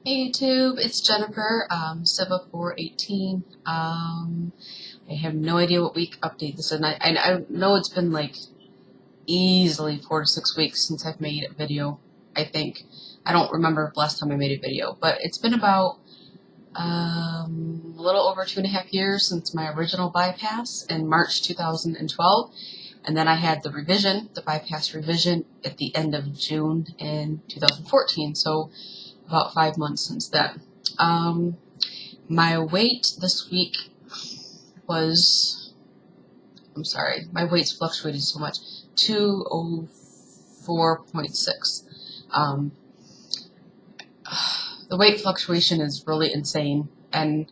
Hey YouTube, it's Jennifer, Siva418. I have no idea what week update this is, and I know it's been like easily 4 to 6 weeks since I've made a video, I think. I don't remember the last time I made a video, but it's been about a little over 2.5 years since my original bypass in March 2012, and then I had the revision, the bypass revision, at the end of June in 2014, so about 5 months since then. My weight this week was, my weight's fluctuated so much, 204.6. The weight fluctuation is really insane, and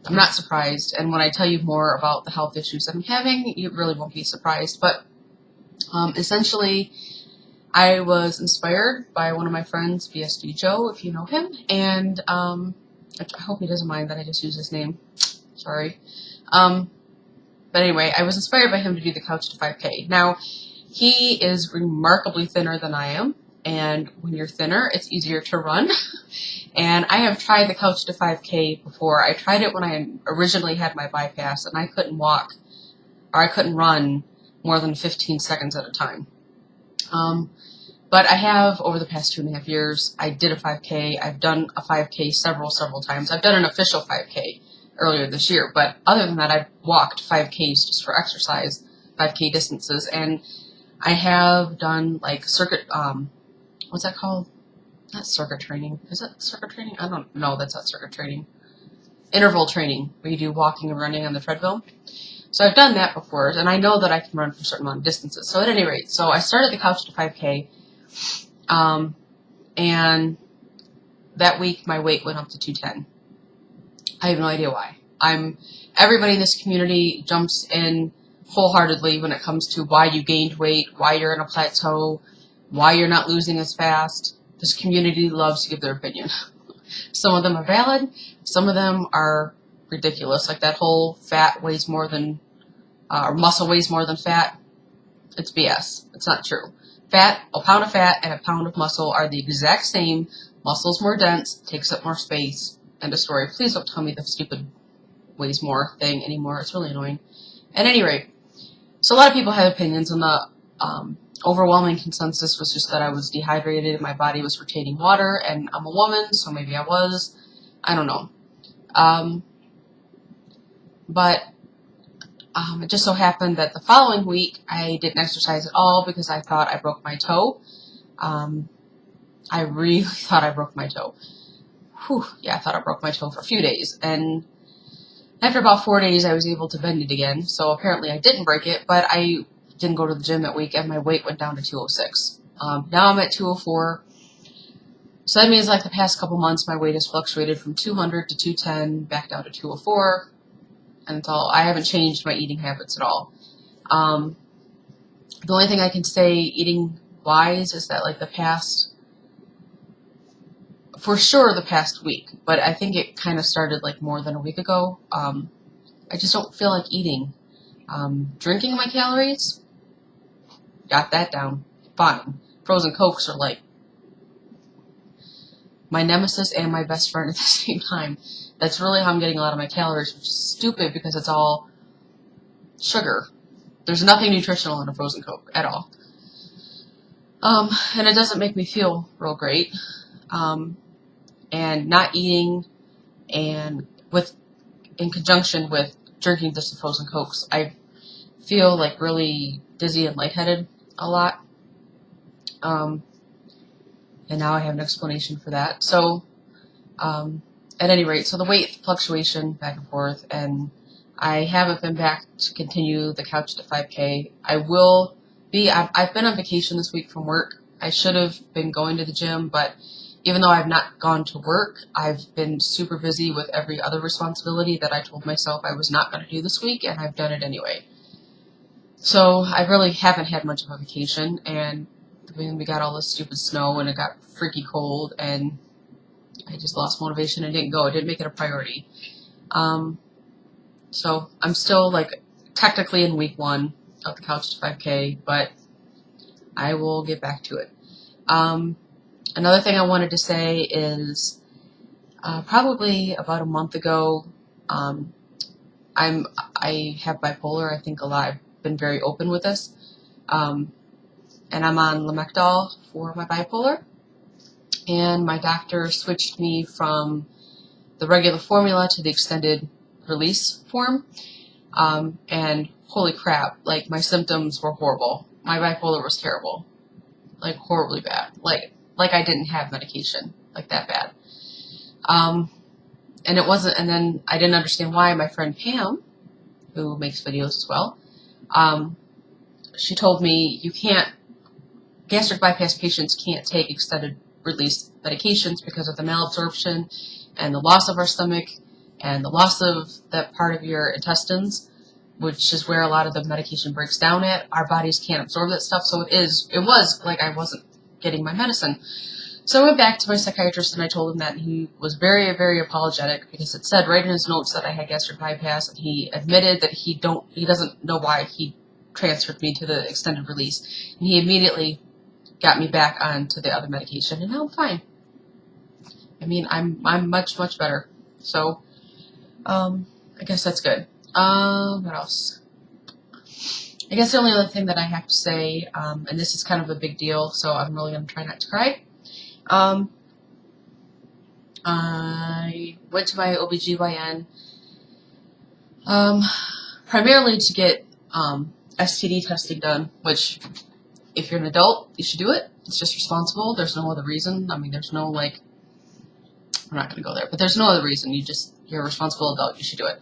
I'm not surprised. And when I tell you more about the health issues that I'm having, you really won't be surprised. But essentially, I was inspired by one of my friends, BSD Joe, if you know him, and I hope he doesn't mind that I just use his name. Sorry. But anyway, I was inspired by him to do the Couch to 5K. Now, he is remarkably thinner than I am, and when you're thinner, it's easier to run. And I have tried the Couch to 5K before. I tried it when I originally had my bypass, and I couldn't walk, or I couldn't run more than 15 seconds at a time. But I have, over the past 2.5 years, I did a 5K. I've done a 5K several times. I've done an official 5K earlier this year, but other than that, I've walked 5Ks just for exercise, 5K distances, and I have done, like, circuit, what's that called? Not circuit training. Is that circuit training? I don't know. That's not circuit training. Interval training, where you do walking and running on the treadmill. So I've done that before, and I know that I can run for a certain amount of distances. So at any rate, so I started the Couch to 5K, and that week my weight went up to 210. I have no idea why. Everybody in this community jumps in wholeheartedly when it comes to why you gained weight, why you're in a plateau, why you're not losing as fast. This community loves to give their opinion. Some of them are valid, some of them are ridiculous, like that whole fat weighs more than, or muscle weighs more than fat. It's BS. It's not true. A pound of fat and a pound of muscle are the exact same. Muscle's more dense, takes up more space. End of story. Please don't tell me the stupid weighs more thing anymore. It's really annoying. At any rate, so a lot of people have opinions, and the overwhelming consensus was just that I was dehydrated and my body was retaining water, and I'm a woman, so maybe I was. I don't know. But it just so happened that the following week I didn't exercise at all because I thought I broke my toe. I really thought I broke my toe. Yeah, I thought I broke my toe for a few days. And after about 4 days, I was able to bend it again. So apparently I didn't break it, but I didn't go to the gym that week, and my weight went down to 206. Now I'm at 204. So that means, like, the past couple months, my weight has fluctuated from 200 to 210, back down to 204. And I haven't changed my eating habits at all. The only thing I can say eating-wise is that, like, the past week, but I think it kind of started, like, more than a week ago. I just don't feel like eating. Drinking my calories, got that down, fine. Frozen Cokes are, like, my nemesis and my best friend at the same time. That's really how I'm getting a lot of my calories, which is stupid because it's all sugar. There's nothing nutritional in a frozen Coke at all. And it doesn't make me feel real great. And not eating, and in conjunction with drinking just the frozen Cokes, I feel like really dizzy and lightheaded a lot. And now I have an explanation for that. So, at any rate, so the weight fluctuation back and forth, and I haven't been back to continue the Couch to 5K. I've been on vacation this week from work. I should have been going to the gym, but even though I've not gone to work, I've been super busy with every other responsibility that I told myself I was not going to do this week, and I've done it anyway. So I really haven't had much of a vacation, and we got all this stupid snow, and it got freaky cold, and I just lost motivation and didn't go. I didn't make it a priority. So I'm still, like, technically in week 1 of the Couch to 5K, but I will get back to it. Another thing I wanted to say is Probably about a month ago. I have bipolar. I think I've been very open with this. And I'm on Lamictal for my bipolar. And my doctor switched me from the regular formula to the extended release form. And holy crap, like my symptoms were horrible. My bipolar was terrible. Like horribly bad. Like I didn't have medication. Like that bad. And it wasn't, and then I didn't understand why. My friend Pam, who makes videos as well, she told me gastric bypass patients can't take extended release medications because of the malabsorption and the loss of our stomach and the loss of that part of your intestines, which is where a lot of the medication breaks down at. Our bodies can't absorb that stuff, so it was like I wasn't getting my medicine. So I went back to my psychiatrist and I told him that, and he was very, very apologetic because it said right in his notes that I had gastric bypass, and he admitted that he doesn't know why he transferred me to the extended release. And he immediately got me back onto the other medication, and now I'm fine. I mean, I'm much, much better. So, I guess that's good. What else? I guess the only other thing that I have to say, and this is kind of a big deal, so I'm really going to try not to cry. I went to my OBGYN, primarily to get, STD testing done, which, if you're an adult, you should do it. It's just responsible. There's no other reason. I mean, there's no, like, I'm not going to go there, but there's no other reason. You're a responsible adult. You should do it.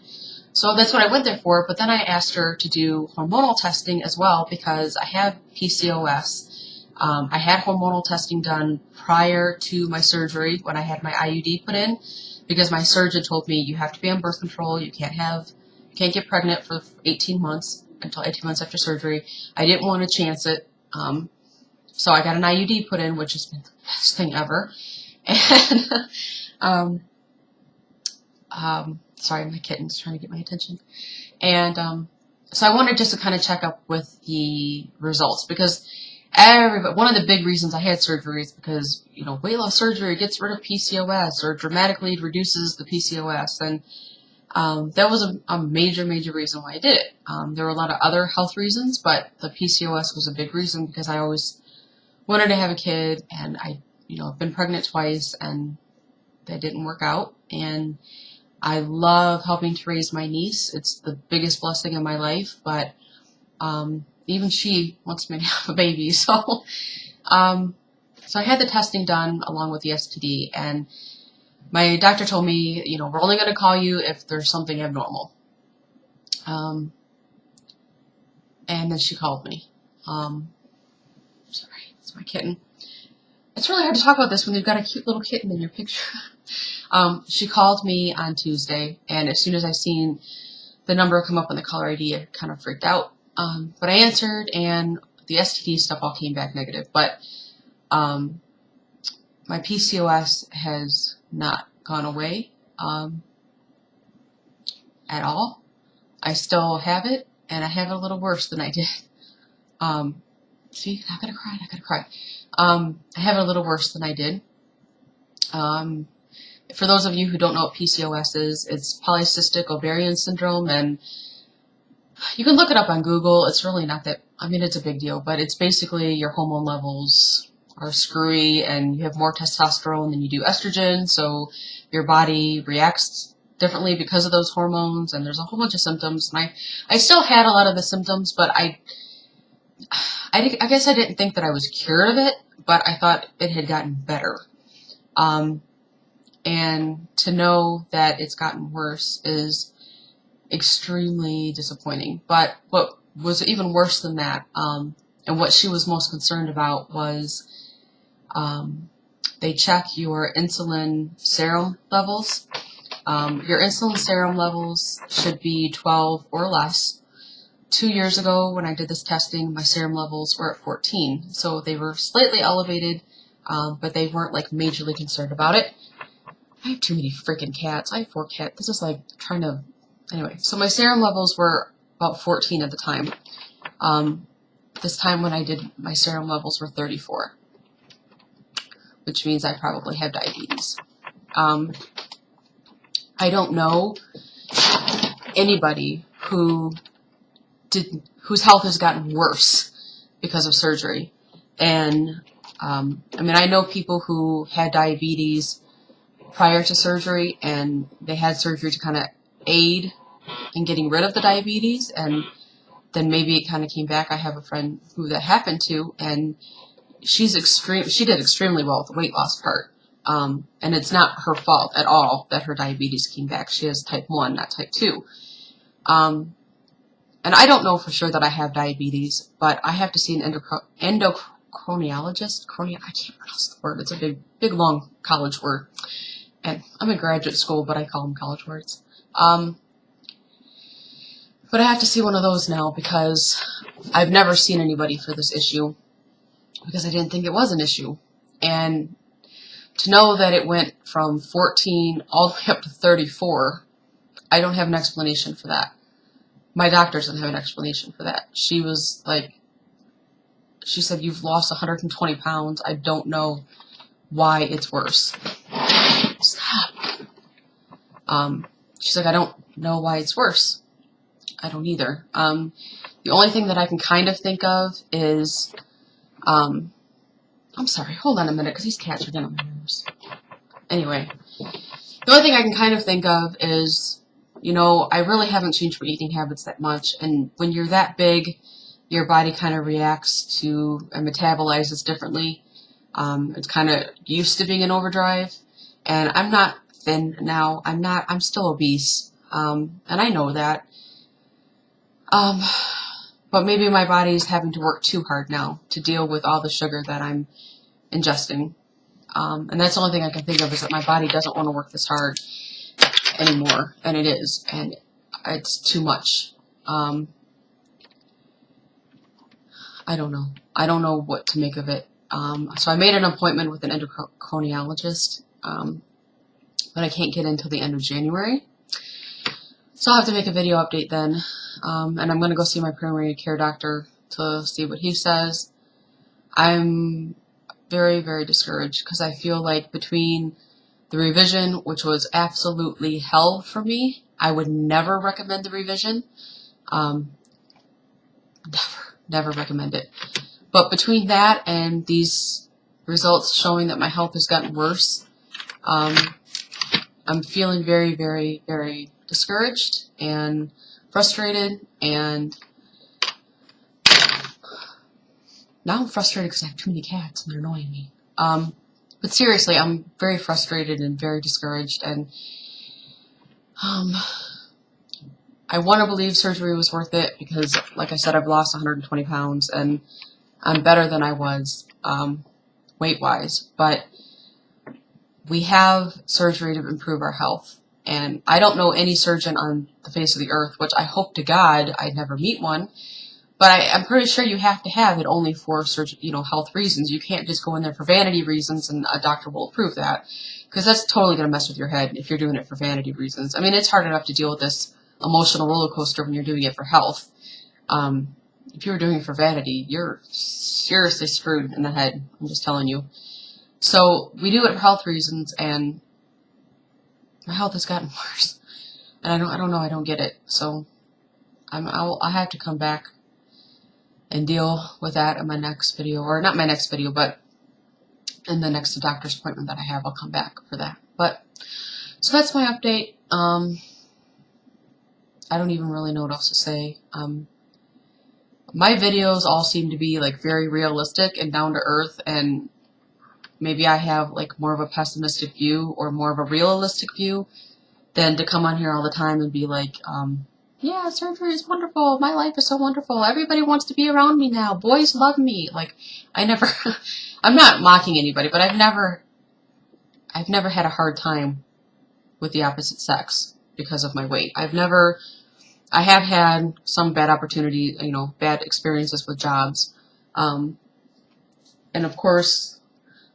So that's what I went there for, but then I asked her to do hormonal testing as well because I have PCOS. I had hormonal testing done prior to my surgery when I had my IUD put in because my surgeon told me you have to be on birth control. You can't get pregnant for 18 months until 18 months after surgery. I didn't want to chance it. So I got an IUD put in, which has been the best thing ever. And, sorry, my kitten's trying to get my attention. And, so I wanted just to kind of check up with the results because one of the big reasons I had surgery is because, weight loss surgery gets rid of PCOS or dramatically reduces the PCOS. And that was a major, major reason why I did it. There were a lot of other health reasons, but the PCOS was a big reason because I always wanted to have a kid, and I've been pregnant twice, and that didn't work out. And I love helping to raise my niece. It's the biggest blessing in my life, but even she wants me to have a baby. So so I had the testing done along with the STD, and my doctor told me, we're only going to call you if there's something abnormal. And then she called me. Sorry, it's my kitten. It's really hard to talk about this when you've got a cute little kitten in your picture. She called me on Tuesday, and as soon as I seen the number come up on the caller ID, I kind of freaked out. But I answered, and the STD stuff all came back negative. But my PCOS has not gone away at all. I still have it, and I have it a little worse than I did. See, not gonna cry. I have it a little worse than I did. For those of you who don't know what PCOS is, it's polycystic ovarian syndrome, and you can look it up on Google. It's really not that, it's a big deal, but it's basically your hormone levels are screwy and you have more testosterone than you do estrogen, so your body reacts differently because of those hormones, and there's a whole bunch of symptoms. And I still had a lot of the symptoms, but I guess I didn't think that I was cured of it, but I thought it had gotten better. And to know that it's gotten worse is extremely disappointing. But what was even worse than that, and what she was most concerned about was they check your insulin serum levels. Your insulin serum levels should be 12 or less. 2 years ago, when I did this testing, my serum levels were at 14. So they were slightly elevated, but they weren't like majorly concerned about it. I have too many freaking cats. I have 4 cats. This is like trying to... Anyway, so my serum levels were about 14 at the time. This time when I did, my serum levels were 34, which means I probably have diabetes. I don't know anybody whose health has gotten worse because of surgery. And I mean, I know people who had diabetes prior to surgery, and they had surgery to kind of aid in getting rid of the diabetes, and then maybe it kind of came back. I have a friend who that happened to, and she did extremely well with the weight loss part. And it's not her fault at all that her diabetes came back. She has type 1, not type 2. And I don't know for sure that I have diabetes, but I have to see an endocrinologist. I can't pronounce the word. It's a big, long college word. And I'm in graduate school, but I call them college words. But I have to see one of those now because I've never seen anybody for this issue because I didn't think it was an issue. And to know that it went from 14 all the way up to 34, I don't have an explanation for that. My doctor doesn't have an explanation for that. She said, you've lost 120 pounds. I don't know why it's worse. Stop. She's like, I don't know why it's worse. I don't either. The only thing that I can kind of think of is, I'm sorry, hold on a minute, because these cats are getting on my nerves. Anyway, the only thing I can kind of think of is, I really haven't changed my eating habits that much, and when you're that big, your body kind of reacts to and metabolizes differently. It's kind of used to being in overdrive, and I'm not thin now. I'm still obese, and I know that. But maybe my body is having to work too hard now to deal with all the sugar that I'm ingesting. And that's the only thing I can think of is that my body doesn't want to work this hard anymore, and it is, and it's too much. I don't know. I don't know what to make of it. So I made an appointment with an endocrinologist, but I can't get in until the end of January. So I'll have to make a video update then. And I'm going to go see my primary care doctor to see what he says. I'm very, very discouraged because I feel like between the revision, which was absolutely hell for me, I would never recommend the revision. Never recommend it. But between that and these results showing that my health has gotten worse, I'm feeling very, very, very discouraged and frustrated, and now I'm frustrated because I have too many cats and they're annoying me. But seriously, I'm very frustrated and very discouraged, and I want to believe surgery was worth it because, like I said, I've lost 120 pounds and I'm better than I was weight-wise, but we have surgery to improve our health. And I don't know any surgeon on the face of the earth, which I hope to God I'd never meet one. But I'm pretty sure you have to have it only for health reasons. You can't just go in there for vanity reasons and a doctor will approve that. Because that's totally going to mess with your head if you're doing it for vanity reasons. I mean, it's hard enough to deal with this emotional roller coaster when you're doing it for health. If you were doing it for vanity, you're seriously screwed in the head. I'm just telling you. So we do it for health reasons, and my health has gotten worse, and I don't know. I don't get it. So I have to come back and deal with that in my next video, or not my next video, but in the next doctor's appointment that I have. I'll come back for that. But so that's my update. I don't even really know what else to say. My videos all seem to be like very realistic and down to earth, and maybe I have like more of a pessimistic view or more of a realistic view than to come on here all the time and be like, yeah, surgery is wonderful. My life is so wonderful. Everybody wants to be around me now. Boys love me. Like, I'm not mocking anybody, but I've never had a hard time with the opposite sex because of my weight. I have had some bad opportunities, bad experiences with jobs. And of course,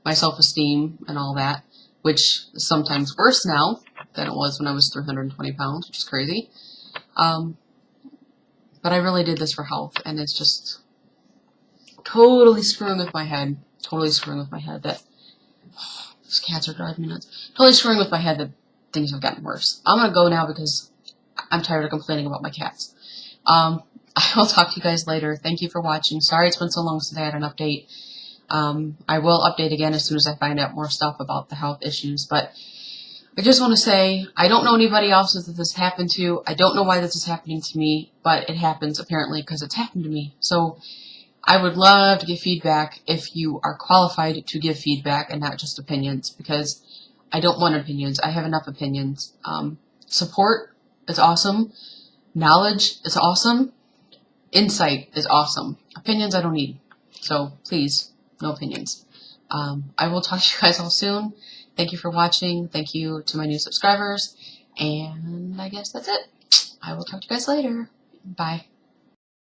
my self-esteem and all that, which is sometimes worse now than it was when I was 320 pounds, which is crazy. But I really did this for health, and it's just totally screwing with my head. Totally screwing with my head that these cats are driving me nuts. Totally screwing with my head that things have gotten worse. I'm going to go now because I'm tired of complaining about my cats. I will talk to you guys later. Thank you for watching. Sorry it's been so long since I had an update. I will update again as soon as I find out more stuff about the health issues. But I just want to say, I don't know anybody else that this happened to. I don't know why this is happening to me, but it happens apparently because it's happened to me. So I would love to give feedback if you are qualified to give feedback and not just opinions, because I don't want opinions. I have enough opinions. Support is awesome. Knowledge is awesome. Insight is awesome. Opinions I don't need. So please, no opinions. I will talk to you guys all soon. Thank you for watching. Thank you to my new subscribers. And I guess that's it. I will talk to you guys later. Bye.